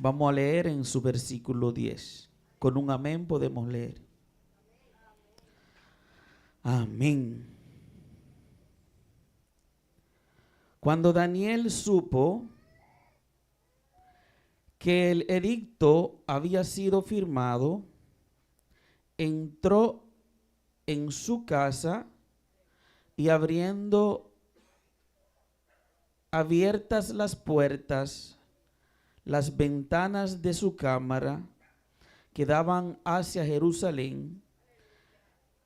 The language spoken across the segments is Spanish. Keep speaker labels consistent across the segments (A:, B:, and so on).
A: Vamos a leer en su versículo 10. Con un amén podemos leer. Amén. Cuando Daniel supo que el edicto había sido firmado, entró en su casa y abriendo abiertas las puertas, las ventanas de su cámara que daban hacia Jerusalén,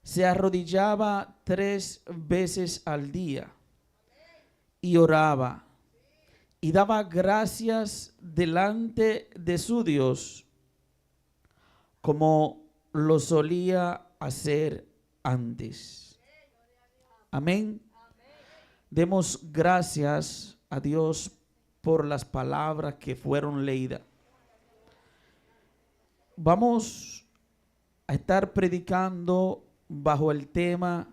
A: se arrodillaba 3 veces al día y oraba y daba gracias delante de su Dios, como lo solía hacer antes. Amén. Demos gracias a Dios por las palabras que fueron leídas. Vamos a estar predicando bajo el tema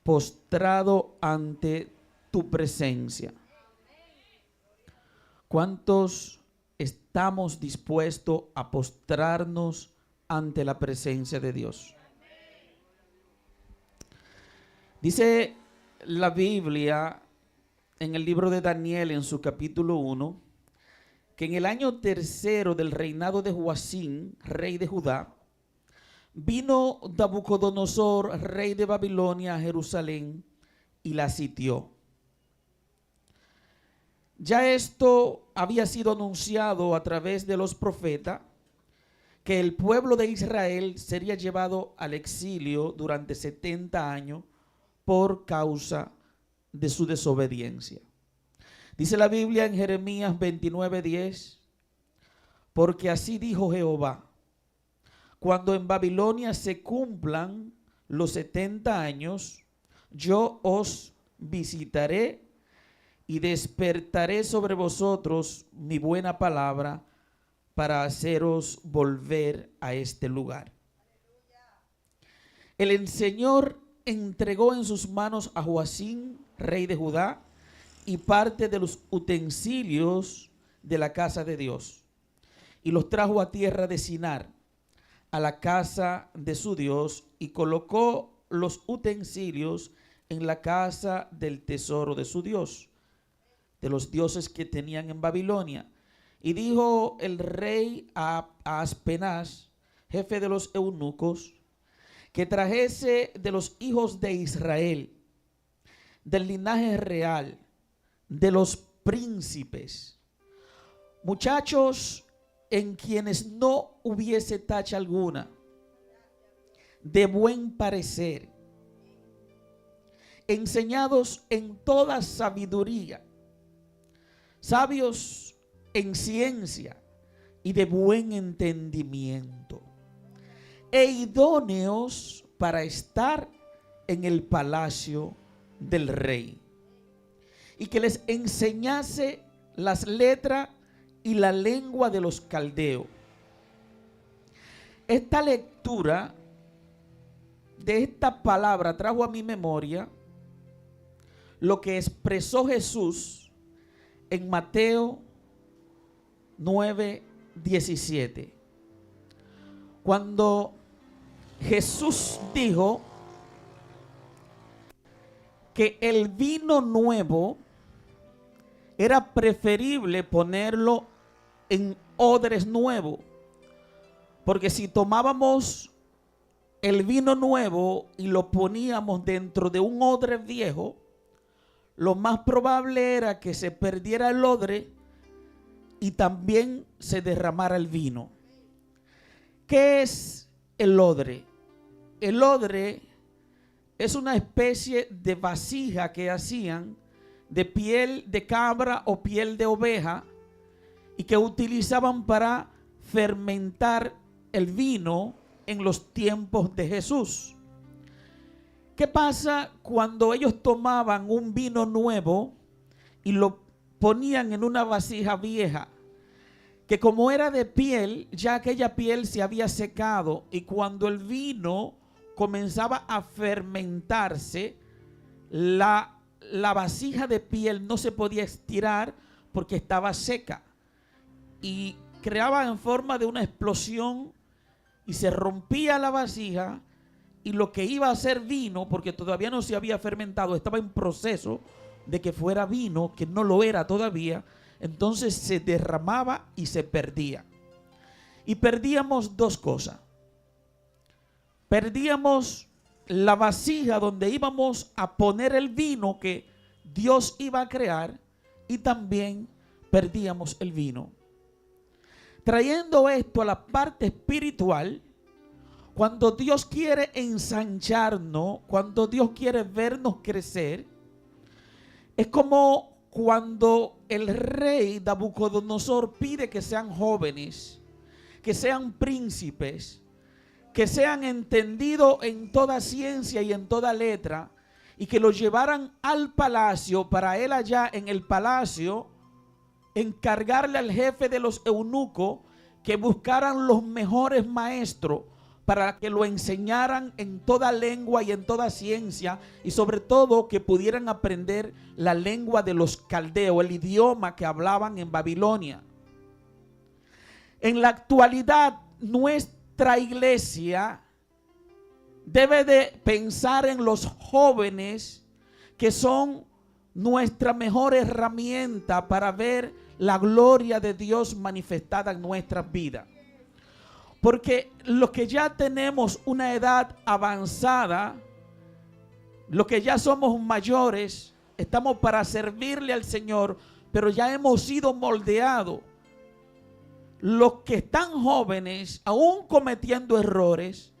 A: postrado ante tu presencia. ¿Cuántos estamos dispuestos a postrarnos ante la presencia de Dios? Dice la Biblia en el libro de Daniel, en su capítulo 1, que en el año 3 del reinado de Joacim, rey de Judá, vino Nabucodonosor, rey de Babilonia, a Jerusalén y la sitió. Ya esto había sido anunciado a través de los profetas, que el pueblo de Israel sería llevado al exilio durante 70 años por causa de su desobediencia. Dice la Biblia en Jeremías 29:10, porque así dijo Jehová: cuando en Babilonia se cumplan los 70 años, yo os visitaré y despertaré sobre vosotros mi buena palabra para haceros volver a este lugar. El Señor entregó en sus manos a Joacim, rey de Judá, y parte de los utensilios de la casa de Dios, y los trajo a tierra de Sinar, a la casa de su Dios, y colocó los utensilios en la casa del tesoro de su Dios, de los dioses que tenían en Babilonia. Y dijo el rey a Aspenaz, jefe de los eunucos, que trajese de los hijos de Israel, del linaje real, de los príncipes, muchachos en quienes no hubiese tacha alguna, de buen parecer, enseñados en toda sabiduría, sabios en ciencia y de buen entendimiento, e idóneos para estar en el palacio del rey, y que les enseñase las letras y la lengua de los caldeos. Esta lectura de esta palabra trajo a mi memoria lo que expresó Jesús en Mateo 9:17, cuando Jesús dijo que el vino nuevo era preferible ponerlo en odres nuevos, porque si tomábamos el vino nuevo y lo poníamos dentro de un odre viejo, lo más probable era que se perdiera el odre y también se derramara el vino. ¿Qué es el odre? El odre es una especie de vasija que hacían de piel de cabra o piel de oveja y que utilizaban para fermentar el vino en los tiempos de Jesús. ¿Qué pasa cuando ellos tomaban un vino nuevo y lo ponían en una vasija vieja? Que como era de piel, ya aquella piel se había secado, y cuando el vino comenzaba a fermentarse, la vasija de piel no se podía estirar porque estaba seca. Y creaba en forma de una explosión y se rompía la vasija, y lo que iba a ser vino, porque todavía no se había fermentado, estaba en proceso de que fuera vino, que no lo era todavía, entonces se derramaba y se perdía. Y perdíamos dos cosas. Perdíamos la vasija donde íbamos a poner el vino que Dios iba a crear, y también perdíamos el vino. Trayendo esto a la parte espiritual, cuando Dios quiere ensancharnos, cuando Dios quiere vernos crecer, es como cuando el rey Nabucodonosor pide que sean jóvenes, que sean príncipes, que sean entendidos en toda ciencia y en toda letra, y que los llevaran al palacio para él allá en el palacio encargarle al jefe de los eunucos que buscaran los mejores maestros para que lo enseñaran en toda lengua y en toda ciencia, y sobre todo que pudieran aprender la lengua de los caldeos, el idioma que hablaban en Babilonia. En la actualidad, nuestra iglesia debe de pensar en los jóvenes, que son nuestra mejor herramienta para ver la gloria de Dios manifestada en nuestras vidas. Porque los que ya tenemos una edad avanzada, los que ya somos mayores, estamos para servirle al Señor, pero ya hemos sido moldeados. Los que están jóvenes, aún cometiendo errores,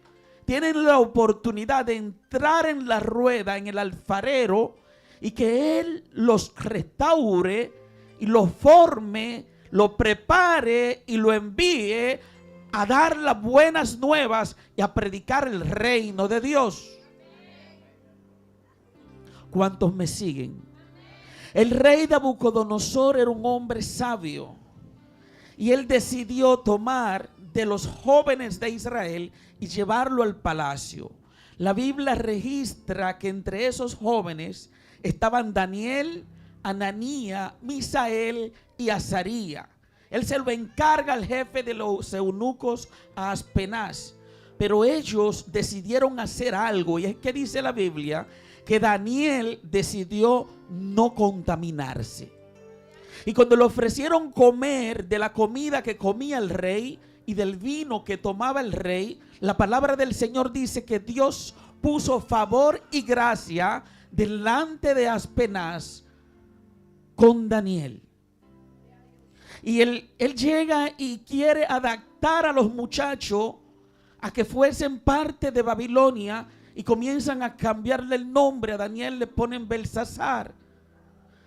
A: tienen la oportunidad de entrar en la rueda, en el alfarero, y que Él los restaure y los forme, lo prepare y lo envíe a dar las buenas nuevas y a predicar el reino de Dios. ¿Cuántos me siguen? El rey Nabucodonosor era un hombre sabio, y él decidió tomar de los jóvenes de Israel y llevarlo al palacio. La Biblia registra que entre esos jóvenes estaban Daniel, Ananías, Misael y Azarías. Él se lo encarga al jefe de los eunucos, a Aspenaz. Pero ellos decidieron hacer algo, y es que dice la Biblia que Daniel decidió no contaminarse. Y cuando le ofrecieron comer de la comida que comía el rey y del vino que tomaba el rey, la palabra del Señor dice que Dios puso favor y gracia delante de Aspenaz con Daniel. Y él llega y quiere adaptar a los muchachos a que fuesen parte de Babilonia, y comienzan a cambiarle el nombre. A Daniel le ponen Belsasar,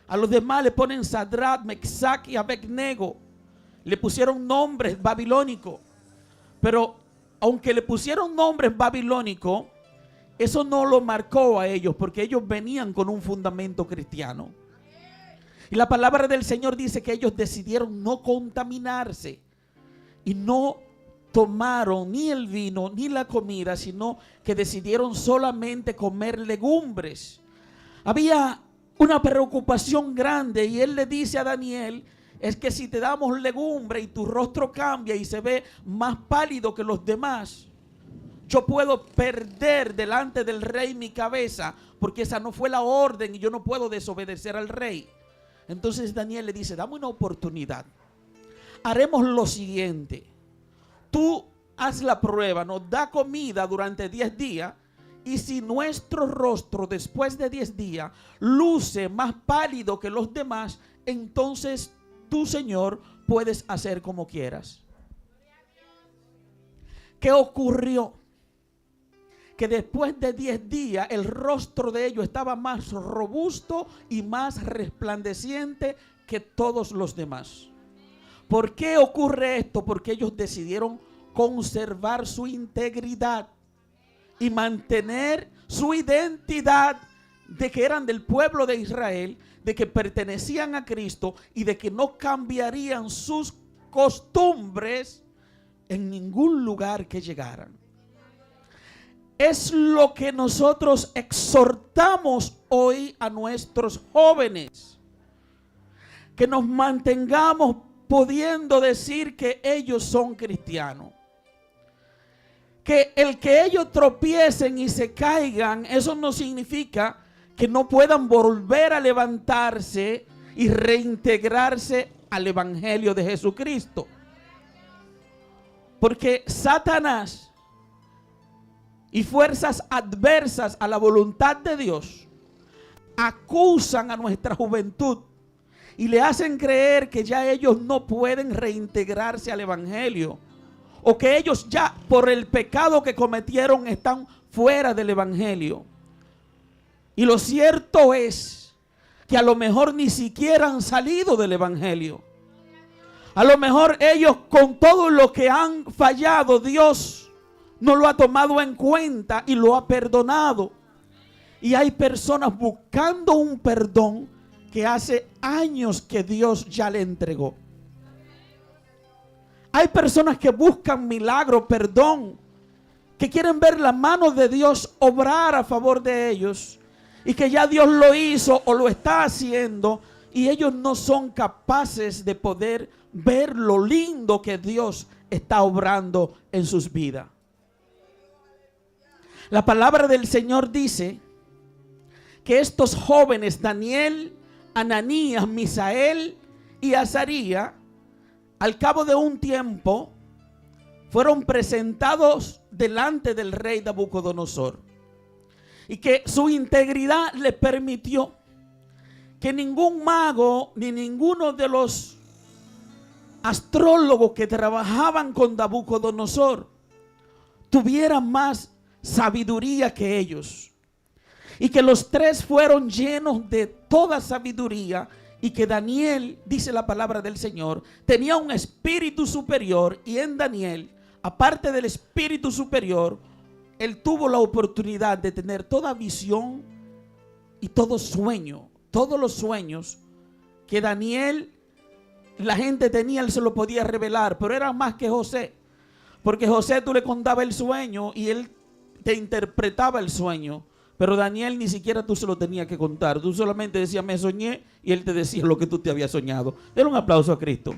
A: a los demás le ponen Sadrach, Mesach y Abednego. Le pusieron nombres babilónicos, pero aunque le pusieron nombres babilónicos, eso no lo marcó a ellos, porque ellos venían con un fundamento cristiano. Y la palabra del Señor dice que ellos decidieron no contaminarse y no tomaron ni el vino ni la comida, sino que decidieron solamente comer legumbres. Había una preocupación grande, y él le dice a Daniel: es que si te damos legumbre y tu rostro cambia y se ve más pálido que los demás, yo puedo perder delante del rey mi cabeza, porque esa no fue la orden y yo no puedo desobedecer al rey. Entonces Daniel le dice: dame una oportunidad. Haremos lo siguiente: tú haz la prueba, nos da comida durante 10 días, y si nuestro rostro después de 10 días luce más pálido que los demás, entonces tú, Señor, puedes hacer como quieras. ¿Qué ocurrió? Que después de 10 días el rostro de ellos estaba más robusto y más resplandeciente que todos los demás. ¿Por qué ocurre esto? Porque ellos decidieron conservar su integridad y mantener su identidad de que eran del pueblo de Israel, de que pertenecían a Cristo y de que no cambiarían sus costumbres en ningún lugar que llegaran. Es lo que nosotros exhortamos hoy a nuestros jóvenes, que nos mantengamos pudiendo decir que ellos son cristianos. Que el que ellos tropiecen y se caigan, eso no significa que no puedan volver a levantarse y reintegrarse al evangelio de Jesucristo. Porque Satanás y fuerzas adversas a la voluntad de Dios acusan a nuestra juventud y le hacen creer que ya ellos no pueden reintegrarse al evangelio, o que ellos ya por el pecado que cometieron están fuera del evangelio. Y lo cierto es que a lo mejor ni siquiera han salido del evangelio. A lo mejor ellos, con todo lo que han fallado, Dios no lo ha tomado en cuenta y lo ha perdonado. Y hay personas buscando un perdón que hace años que Dios ya le entregó. Hay personas que buscan milagro, perdón, que quieren ver la mano de Dios obrar a favor de ellos, y que ya Dios lo hizo o lo está haciendo, y ellos no son capaces de poder ver lo lindo que Dios está obrando en sus vidas. La palabra del Señor dice que estos jóvenes, Daniel, Ananías, Misael y Azarías, al cabo de un tiempo, fueron presentados delante del rey Nabucodonosor, y que su integridad le permitió que ningún mago ni ninguno de los astrólogos que trabajaban con Nabucodonosor tuviera más sabiduría que ellos, y que los tres fueron llenos de toda sabiduría, y que Daniel, dice la palabra del Señor, tenía un espíritu superior, y en Daniel, aparte del espíritu superior, él tuvo la oportunidad de tener toda visión y todo sueño. Todos los sueños que Daniel, la gente tenía, él se lo podía revelar, pero era más que José, porque José tú le contabas el sueño y él te interpretaba el sueño, pero Daniel ni siquiera tú se lo tenías que contar. Tú solamente decías, me soñé, y él te decía lo que tú te habías soñado. Denle un aplauso a Cristo.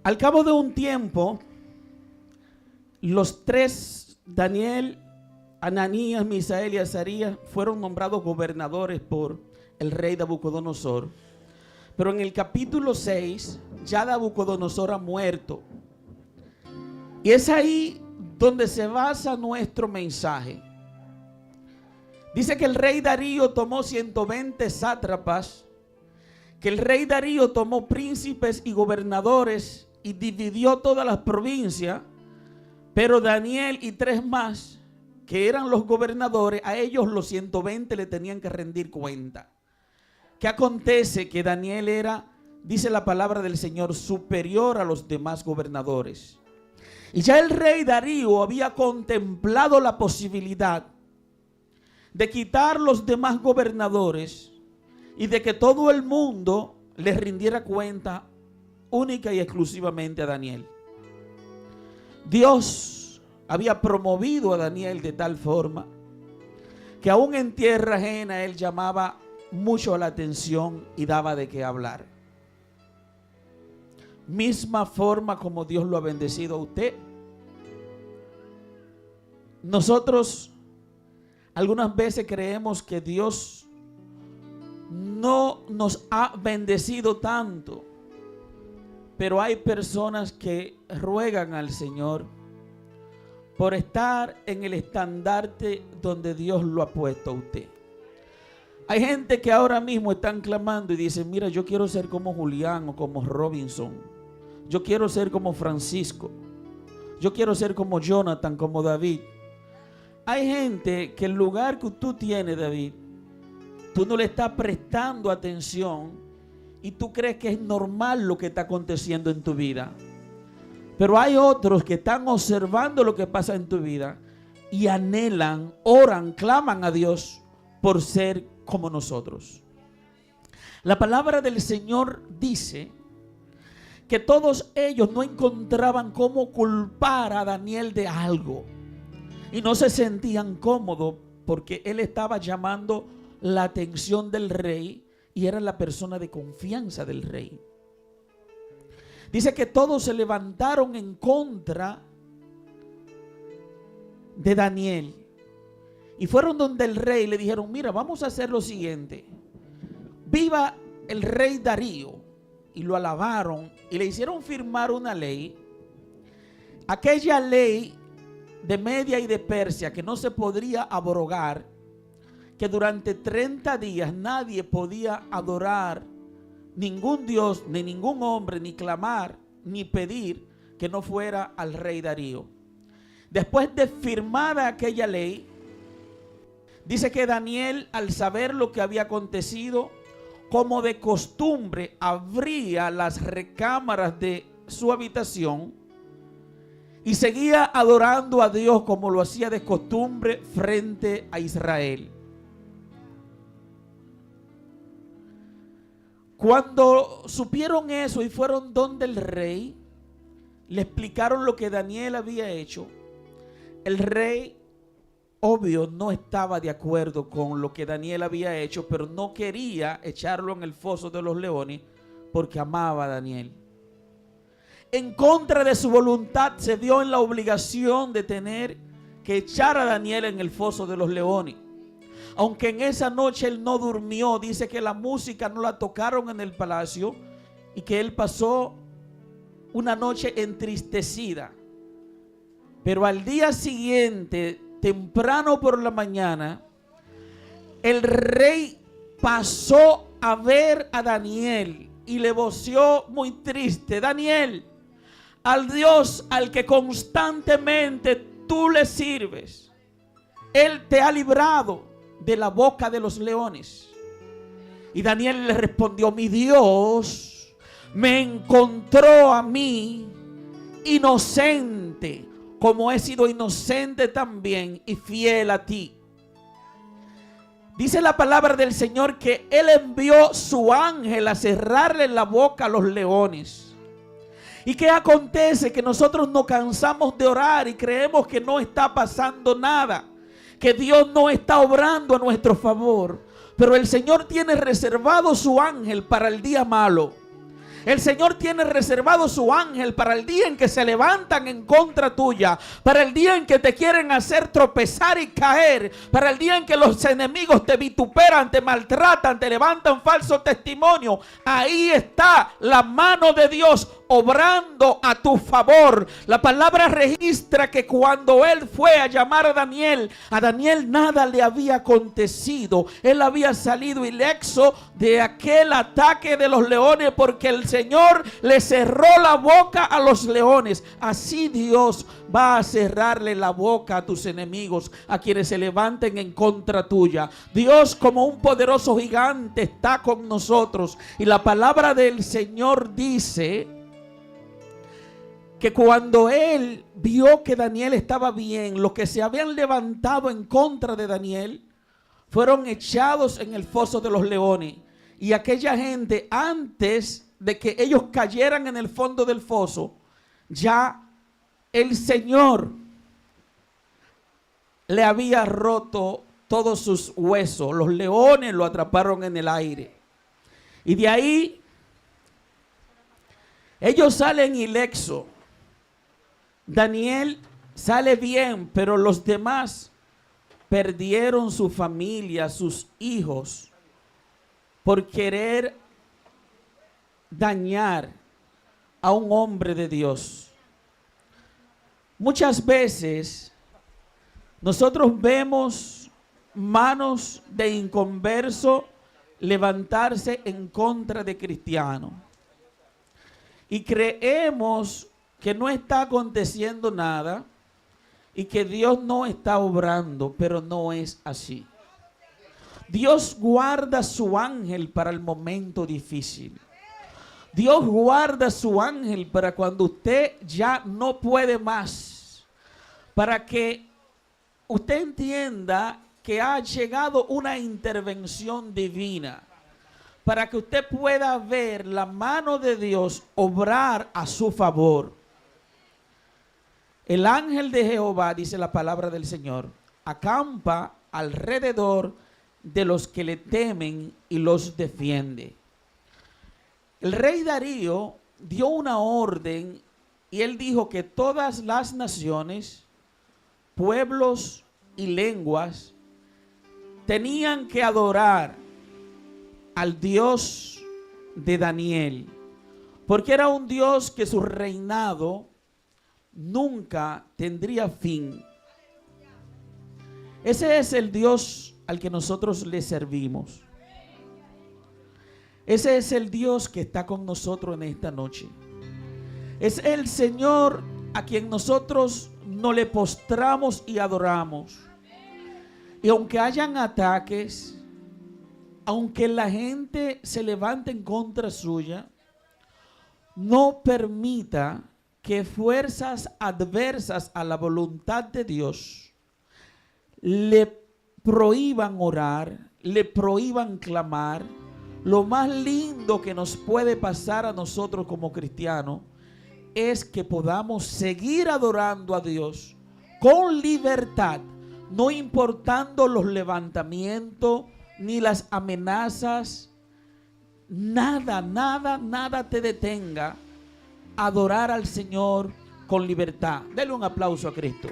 A: Al cabo de un tiempo, los tres, Daniel, Ananías, Misael y Azarías, fueron nombrados gobernadores por el rey Nabucodonosor. Pero en el capítulo 6, ya Nabucodonosor ha muerto. Y es ahí donde se basa nuestro mensaje. Dice que el rey Darío tomó 120 sátrapas, que el rey Darío tomó príncipes y gobernadores y dividió todas las provincias, pero Daniel y tres más, que eran los gobernadores, a ellos los 120 le tenían que rendir cuenta. ¿Qué acontece? Que Daniel era, dice la palabra del Señor, superior a los demás gobernadores. Y ya el rey Darío había contemplado la posibilidad de quitar los demás gobernadores y de que todo el mundo les rindiera cuenta única y exclusivamente a Daniel. Dios había promovido a Daniel de tal forma que aún en tierra ajena él llamaba mucho la atención y daba de qué hablar. Misma forma como Dios lo ha bendecido a usted. Nosotros algunas veces creemos que Dios no nos ha bendecido tanto, pero hay personas que ruegan al Señor por estar en el estandarte donde Dios lo ha puesto a usted. Hay gente que ahora mismo están clamando y dicen, mira, yo quiero ser como Julián o como Robinson. Yo quiero ser como Francisco. Yo quiero ser como Jonathan, como David. Hay gente que el lugar que tú tienes, David, tú no le estás prestando atención y tú crees que es normal lo que está aconteciendo en tu vida. Pero hay otros que están observando lo que pasa en tu vida y anhelan, oran, claman a Dios por ser como nosotros. La palabra del Señor dice que todos ellos no encontraban cómo culpar a Daniel de algo y no se sentían cómodos porque él estaba llamando la atención del rey y era la persona de confianza del rey. Dice que todos se levantaron en contra de Daniel y fueron donde el rey le dijeron: mira, vamos a hacer lo siguiente, viva el rey Darío. Y lo alabaron y le hicieron firmar una ley, aquella ley de Media y de Persia que no se podría abrogar, que durante 30 días nadie podía adorar ningún dios, ni ningún hombre, ni clamar, ni pedir que no fuera al rey Darío. Después de firmada aquella ley, dice que Daniel, al saber lo que había acontecido, como de costumbre, abría las recámaras de su habitación y seguía adorando a Dios como lo hacía de costumbre frente a Israel. Cuando supieron eso y fueron donde el rey, le explicaron lo que Daniel había hecho. El rey, obvio, no estaba de acuerdo con lo que Daniel había hecho, pero no quería echarlo en el foso de los leones porque amaba a Daniel. En contra de su voluntad se vio en la obligación de tener que echar a Daniel en el foso de los leones. Aunque en esa noche él no durmió, dice que la música no la tocaron en el palacio y que él pasó una noche entristecida. Pero al día siguiente, temprano por la mañana, el rey pasó a ver a Daniel y le voció muy triste: Daniel, al Dios al que constantemente tú le sirves, Él te ha librado de la boca de los leones. Y Daniel le respondió: mi Dios me encontró a mí inocente, como he sido inocente también y fiel a ti. Dice la palabra del Señor que Él envió su ángel a cerrarle la boca a los leones. ¿Y qué acontece? Que nosotros nos cansamos de orar y creemos que no está pasando nada, que Dios no está obrando a nuestro favor. Pero el Señor tiene reservado su ángel para el día malo. El Señor tiene reservado su ángel para el día en que se levantan en contra tuya, para el día en que te quieren hacer tropezar y caer, para el día en que los enemigos te vituperan, te maltratan, te levantan falso testimonio. Ahí está la mano de Dios obrando a tu favor. La palabra registra que cuando él fue a llamar a Daniel nada le había acontecido. Él había salido ileso de aquel ataque de los leones porque el Señor le cerró la boca a los leones. Así Dios va a cerrarle la boca a tus enemigos, a quienes se levanten en contra tuya. Dios, como un poderoso gigante, está con nosotros. Y la palabra del Señor dice que cuando él vio que Daniel estaba bien, los que se habían levantado en contra de Daniel fueron echados en el foso de los leones. Y aquella gente, antes de que ellos cayeran en el fondo del foso, ya el Señor le había roto todos sus huesos. Los leones lo atraparon en el aire. Y de ahí ellos salen ilesos. Daniel sale bien, pero los demás perdieron su familia, sus hijos, por querer dañar a un hombre de Dios. Muchas veces nosotros vemos manos de inconverso levantarse en contra de cristianos y creemos que no está aconteciendo nada y que Dios no está obrando, pero no es así. Dios guarda su ángel para el momento difícil. Dios guarda su ángel para cuando usted ya no puede más, para que usted entienda que ha llegado una intervención divina, para que usted pueda ver la mano de Dios obrar a su favor. El ángel de Jehová, dice la palabra del Señor, acampa alrededor de los que le temen y los defiende. El rey Darío dio una orden y él dijo que todas las naciones, pueblos y lenguas tenían que adorar al Dios de Daniel, porque era un Dios que su reinado nunca tendría fin. Ese es el Dios al que nosotros le servimos. Ese es el Dios que está con nosotros en esta noche. Es el Señor a quien nosotros no le postramos y adoramos. Y aunque hayan ataques, aunque la gente se levante en contra suya, no permita que fuerzas adversas a la voluntad de Dios le prohíban orar, le prohíban clamar. Lo más lindo que nos puede pasar a nosotros como cristianos es que podamos seguir adorando a Dios con libertad, no importando los levantamientos ni las amenazas. Nada te detenga a adorar al Señor con libertad. Dele un aplauso a Cristo.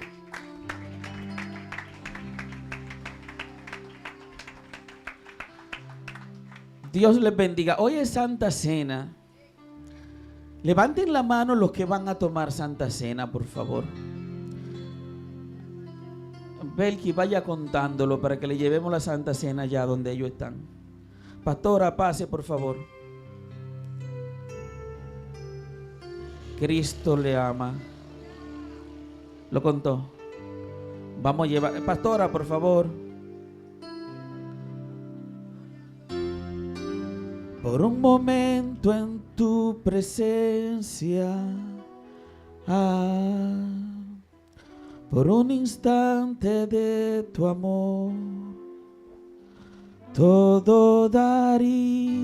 A: Dios les bendiga. Hoy es Santa Cena. Levanten la mano los que van a tomar Santa Cena, por favor. Belki, vaya contándolo para que le llevemos la Santa Cena allá donde ellos están. Pastora, pase, por favor. Cristo le ama. Lo contó. Vamos a llevar. Pastora, por favor. Por un momento en tu presencia, por un instante de tu amor, todo daría,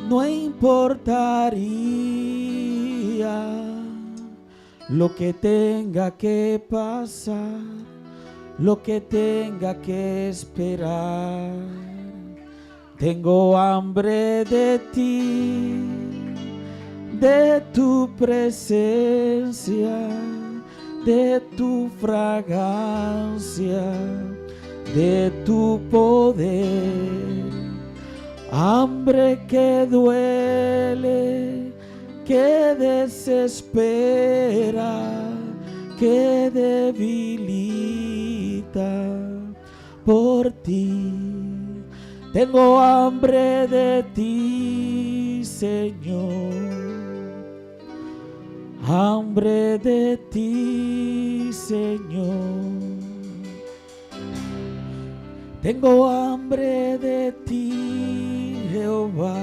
A: no importaría lo que tenga que pasar, lo que tenga que esperar. Tengo hambre de ti, de tu presencia, de tu fragancia, de tu poder. Hambre que duele, que desespera, que debilita por ti. Tengo hambre de ti, Señor. Hambre de ti, Señor. Tengo hambre de ti, Jehová.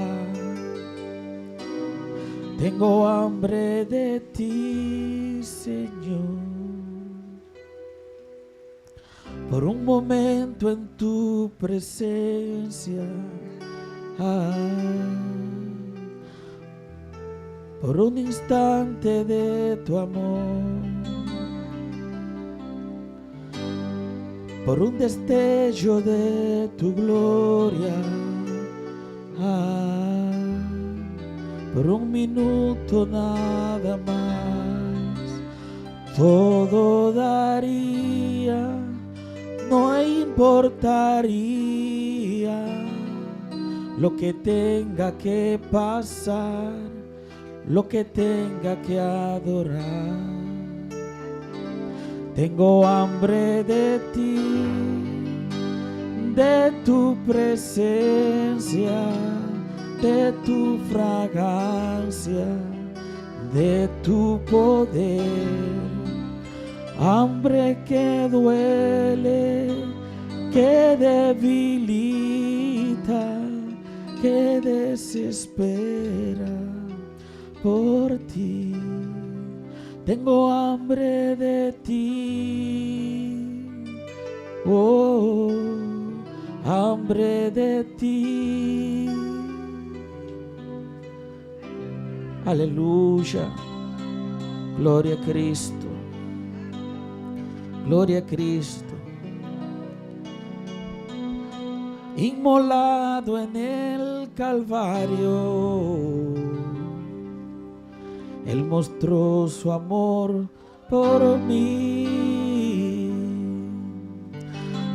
A: Tengo hambre de ti, Señor. Por un momento en tu presencia, por un instante de tu amor, por un destello de tu gloria, por un minuto nada más, todo daría. No importaría lo que tenga que pasar, lo que tenga que adorar. Tengo hambre de ti, de tu presencia, de tu fragancia, de tu poder. Hambre que duele, que debilita, que desespera por ti. Tengo hambre de ti, oh, hambre de ti. Aleluya, gloria a Cristo. Gloria a Cristo. inmolado en el Calvario, Él mostró su amor por mí.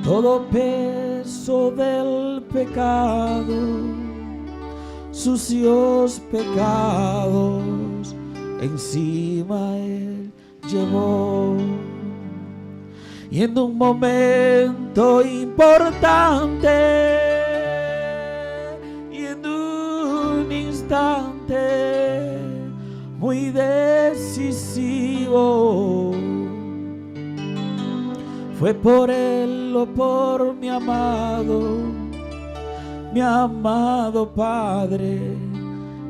A: Todo peso del pecado, sucios pecados, encima Él llevó. Y en un momento importante, y en un instante muy decisivo, fue por Él o por mi amado Padre,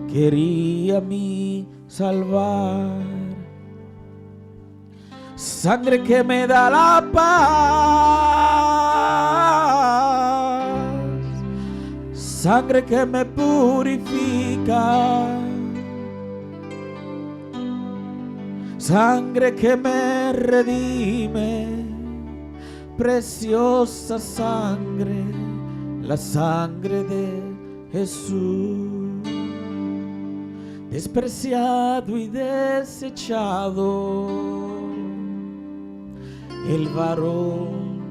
A: quería a mí salvar. Sangre que me da la paz, sangre que me purifica, sangre que me redime, preciosa sangre, la sangre de Jesús. Despreciado y desechado, el varón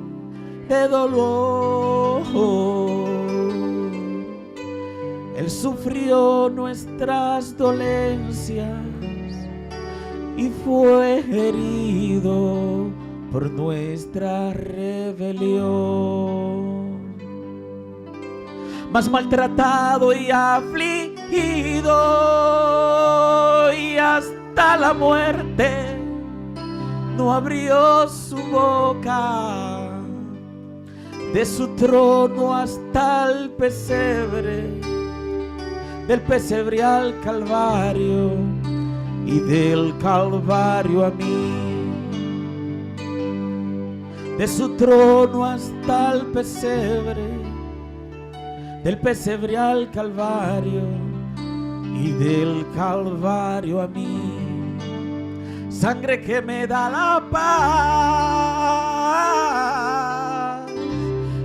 A: de dolor, Él sufrió nuestras dolencias y fue herido por nuestra rebelión. Mas maltratado y afligido, y hasta la muerte no abrió su boca. De su trono hasta el pesebre, del pesebre al Calvario, y del Calvario a mí. De su trono hasta el pesebre, del pesebre al Calvario, y del Calvario a mí. Sangre que me da la paz,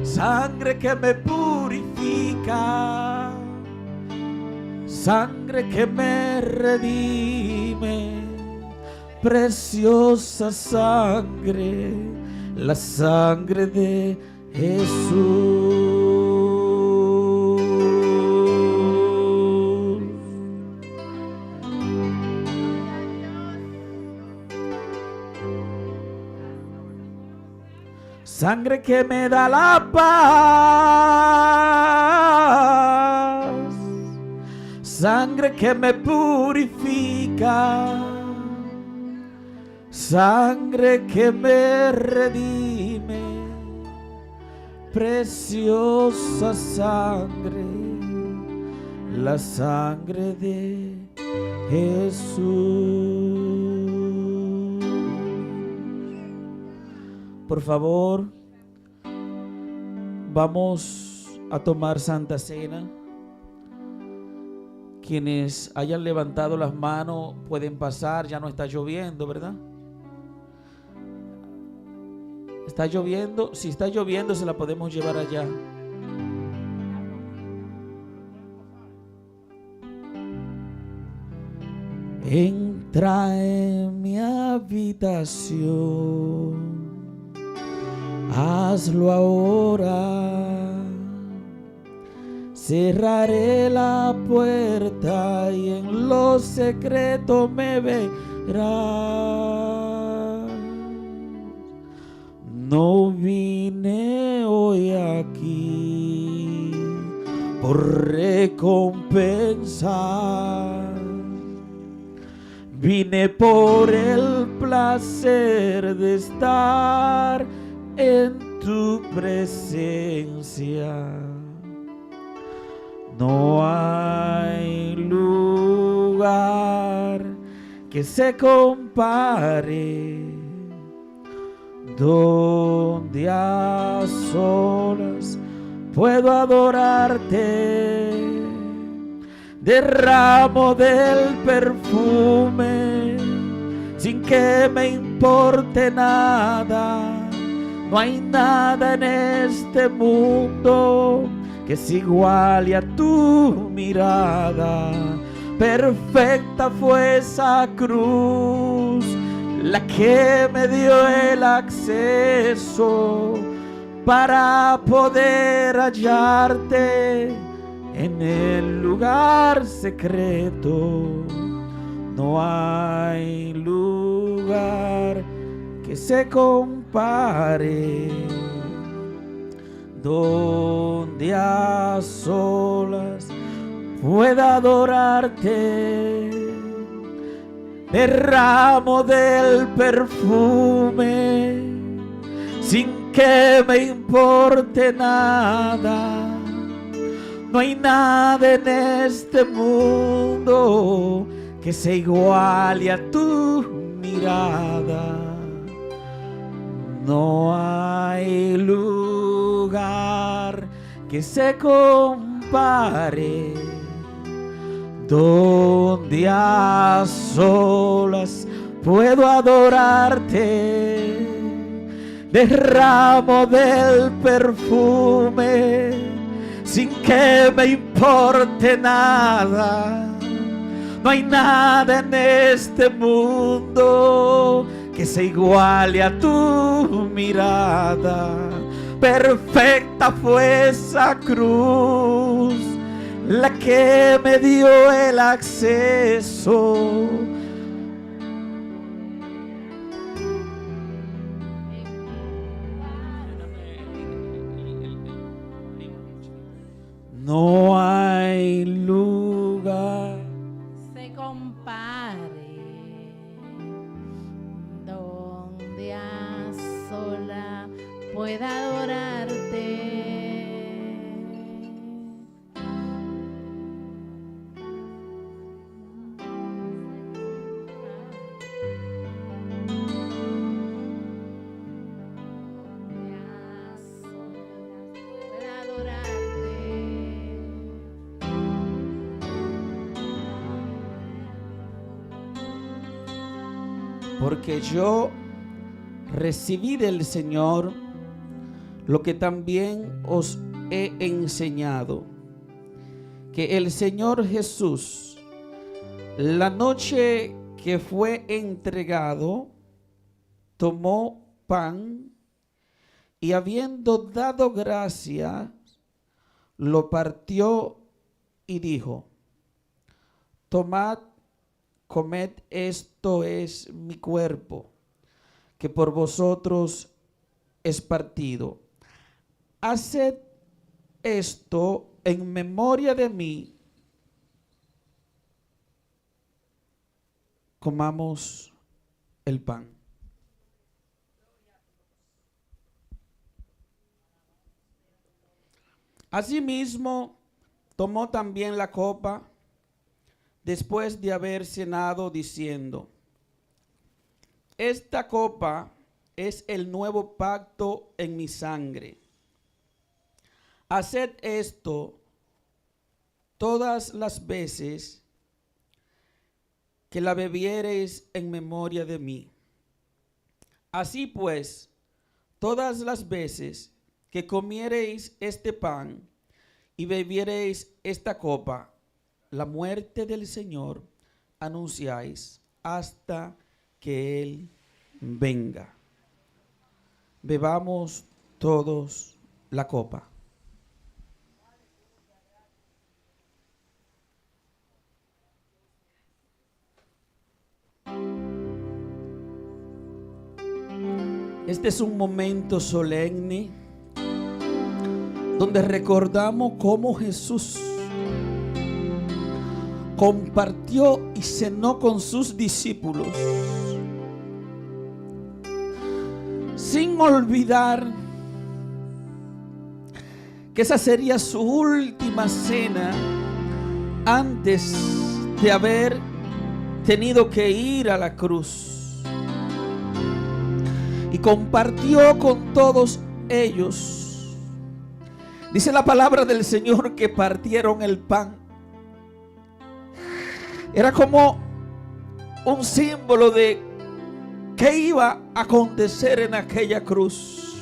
A: sangre que me purifica, sangre que me redime, preciosa sangre, la sangre de Jesús. Sangre que me da la paz, sangre que me purifica, sangre que me redime, preciosa sangre, la sangre de Jesús. Por favor, vamos a tomar Santa Cena. Quienes hayan levantado las manos pueden pasar, ya no está lloviendo, ¿verdad? ¿Está lloviendo? Si está lloviendo, se la podemos llevar allá. Entra en mi habitación, hazlo ahora. Cerraré la puerta y en lo secreto me verás. No vine hoy aquí por recompensar, vine por el placer de estar en tu presencia. No hay lugar que se compare donde a solas puedo adorarte. Derramo del perfume sin que me importe nada. No hay nada en este mundo que es igual a tu mirada. Perfecta fue esa cruz, la que me dio el acceso para poder hallarte en el lugar secreto. No hay lugar que se compare, donde a solas pueda adorarte. Derramo del perfume sin que me importe nada. No hay nada en este mundo que se iguale a tu mirada. No hay lugar que se compare, donde a solas puedo adorarte. Derramo del perfume sin que me importe nada. No hay nada en este mundo que se iguale a tu mirada. Perfecta fue esa cruz, la que me dio el acceso. No hay lugar
B: se compare, donde a sola pueda adorarte.
A: Porque yo recibí del Señor lo que también os he enseñado, que el Señor Jesús, la noche que fue entregado, tomó pan y habiendo dado gracias, lo partió y dijo: tomad, comed, esto es mi cuerpo, que por vosotros es partido. Haced esto en memoria de mí. Comamos el pan. Asimismo, tomó también la copa después de haber cenado, diciendo: esta copa es el nuevo pacto en mi sangre. Haced esto todas las veces que la bebiereis en memoria de mí. Así pues, todas las veces que comiereis este pan y bebiereis esta copa, la muerte del Señor anunciáis hasta que Él venga. Bebamos todos la copa. Este es un momento solemne donde recordamos cómo Jesús compartió y cenó con sus discípulos, sin olvidar que esa sería su última cena antes de haber tenido que ir a la cruz. Y compartió con todos ellos. Dice la palabra del Señor que partieron el pan. Era como un símbolo de qué iba a acontecer en aquella cruz.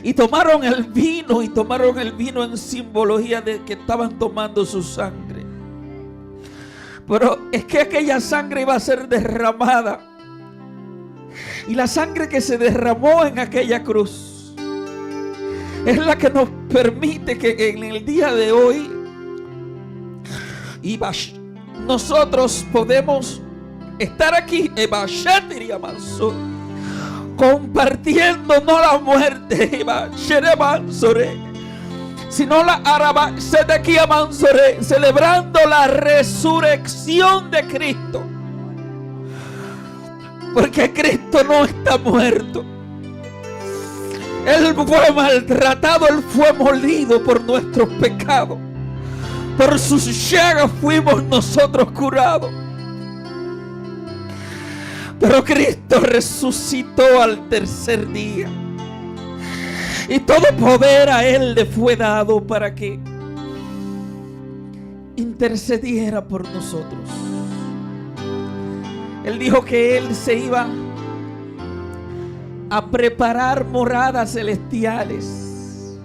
A: Y tomaron el vino en simbología de que estaban tomando su sangre. Pero es que aquella sangre iba a ser derramada. Y la sangre que se derramó en aquella cruz es la que nos permite que en el día de hoy nosotros podemos estar aquí compartiendo no la muerte, sino la celebrando la resurrección de Cristo. Porque Cristo no está muerto. Él fue maltratado, Él fue molido por nuestros pecados. Por sus llagas fuimos nosotros curados. Pero Cristo resucitó al tercer día. Y todo poder a Él le fue dado para que intercediera por nosotros. Él dijo que Él se iba a preparar moradas celestiales.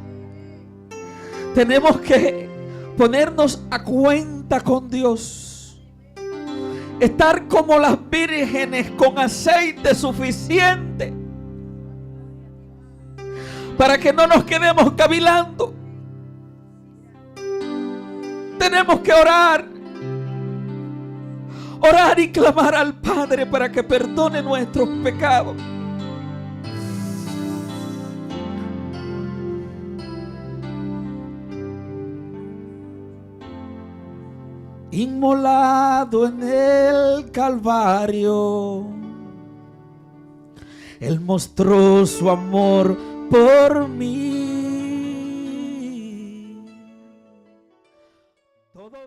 A: Tenemos que ponernos a cuenta con Dios. Estar como las vírgenes con aceite suficiente para que no nos quedemos cavilando. Tenemos que orar y clamar al Padre para que perdone nuestros pecados. Inmolado en el Calvario, Él mostró su amor por mí. Todo